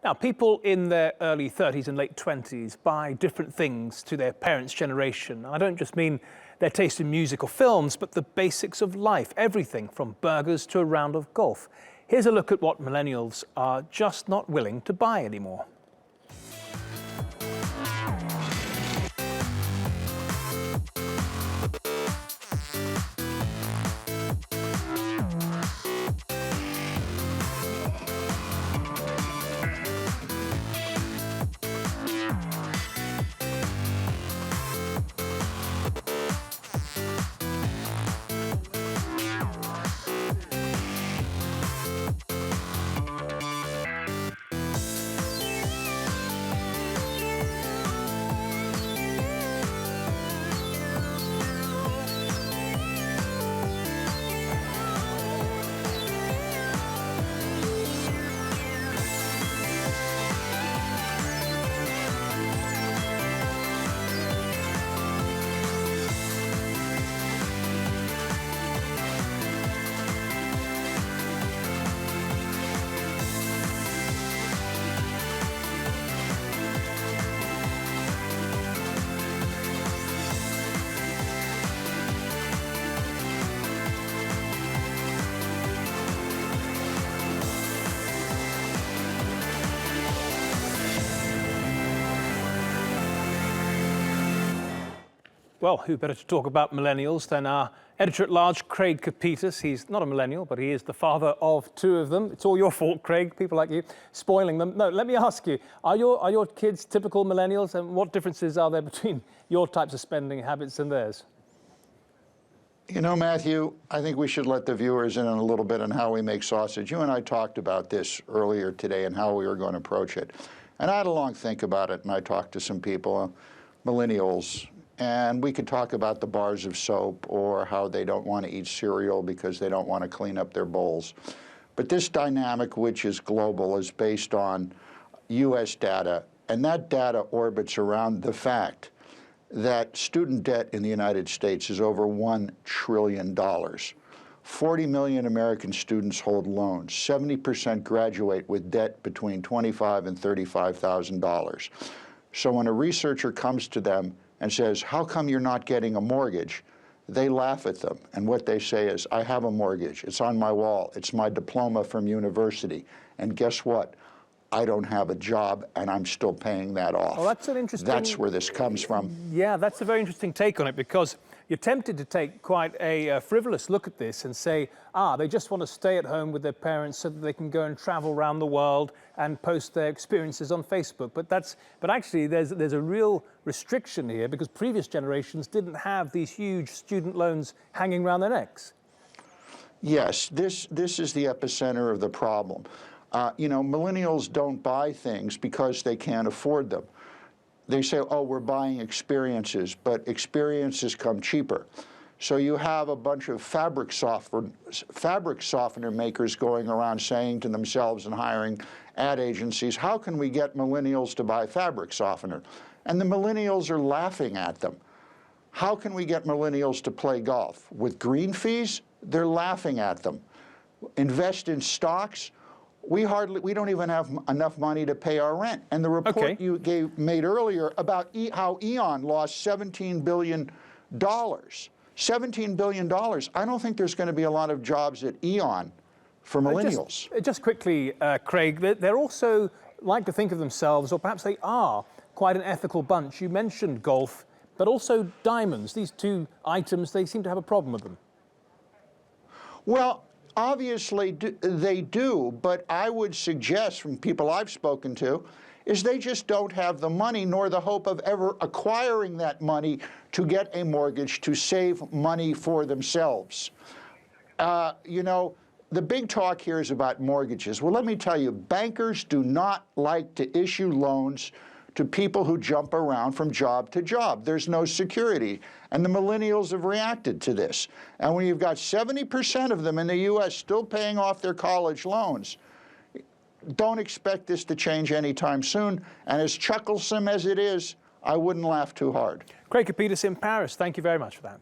Now, people in their early 30s and late 20s buy different things to their parents' generation. I don't just mean their taste in music or films, but the basics of life, everything from burgers to a round of golf. Here's a look at what millennials are just not willing to buy anymore. Well, who better to talk about millennials than our editor-at-large, Craig Kapitas. He's not a millennial, but he is the father of two of them. It's all your fault, Craig, people like you, spoiling them. No, let me ask you, are your kids typical millennials, and what differences are there between your types of spending habits and theirs? You know, Matthew, I think we should let the viewers in on a little bit on how we make sausage. You and I talked about this earlier today and how we were going to approach it. And I had a long think about it, and I talked to some people, millennials, and we could talk about the bars of soap or how they don't want to eat cereal because they don't want to clean up their bowls. But this dynamic, which is global, is based on U.S. data, and that data orbits around the fact that student debt in the United States is over $1 trillion. 40 million American students hold loans. 70% graduate with debt between $25,000 and $35,000. So when a researcher comes to them and says, how come you're not getting a mortgage? They laugh at them. And what they say is, I have a mortgage. It's on my wall. It's my diploma from university. And guess what? I don't have a job, and I'm still paying that off. Well, that's an interesting... That's where this comes from. Yeah, that's a very interesting take on it, because you're tempted to take quite a frivolous look at this and say, they just want to stay at home with their parents so that they can go and travel around the world and post their experiences on Facebook. But actually, there's a real restriction here, because previous generations didn't have these huge student loans hanging around their necks. Yes, this is the epicenter of the problem. You know, millennials don't buy things because they can't afford them. They say, oh, we're buying experiences, but experiences come cheaper. So you have a bunch of fabric softener makers going around saying to themselves and hiring ad agencies, how can we get millennials to buy fabric softener? And the millennials are laughing at them. How can we get millennials to play golf? With green fees? They're laughing at them. Invest in stocks? We don't even have enough money to pay our rent. And the report you made earlier about how E.ON lost $17 billion. $17 billion. I don't think there's going to be a lot of jobs at E.ON for millennials. Just quickly, Craig, they're also like to think of themselves, or perhaps they are, quite an ethical bunch. You mentioned golf, but also diamonds. These two items, they seem to have a problem with them. Well, obviously, they do, but I would suggest from people I've spoken to is they just don't have the money nor the hope of ever acquiring that money to get a mortgage to save money for themselves. You know, the big talk here is about mortgages. Well, let me tell you, bankers do not like to issue loans to people who jump around from job to job. There's no security. And the millennials have reacted to this. And when you've got 70% of them in the U.S. still paying off their college loans, don't expect this to change anytime soon. And as chucklesome as it is, I wouldn't laugh too hard. Craig Kapitas in Paris, thank you very much for that.